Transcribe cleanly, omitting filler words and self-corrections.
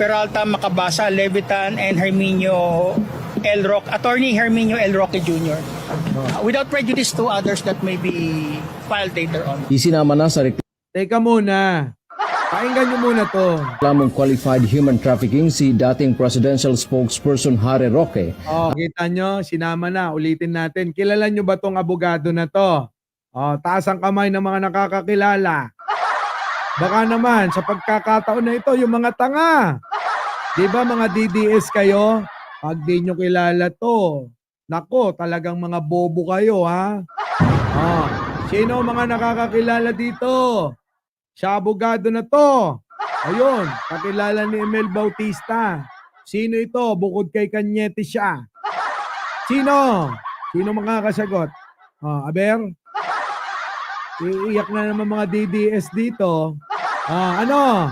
Peralta, Macabasa, Levitan, and Herminio L. Roque, Attorney Herminio L. Roque Jr. Without prejudice to others that may be filed later on. Isinama na sa Teka muna. Pakinggan nyo muna to. reklamong qualified human trafficking si dating presidential spokesperson Harry Roque. Kita nyo, sinama na. Ulitin natin. Kilala nyo ba tong abogado na to? Taas ang kamay ng mga nakakakilala. Baka naman, sa pagkakataon na ito, yung mga tanga. Di ba mga DDS kayo? Pag di nyo kilala to, nako, talagang mga bobo kayo, ha? Sino ang mga nakakakilala dito? Sa abogado na to. Ayun, kakilala ni Emel Bautista. Sino ito? Bukod kay Cañete siya. Sino? Sino makakasagot? Aber? Iiyak na naman mga DDS dito. Ano?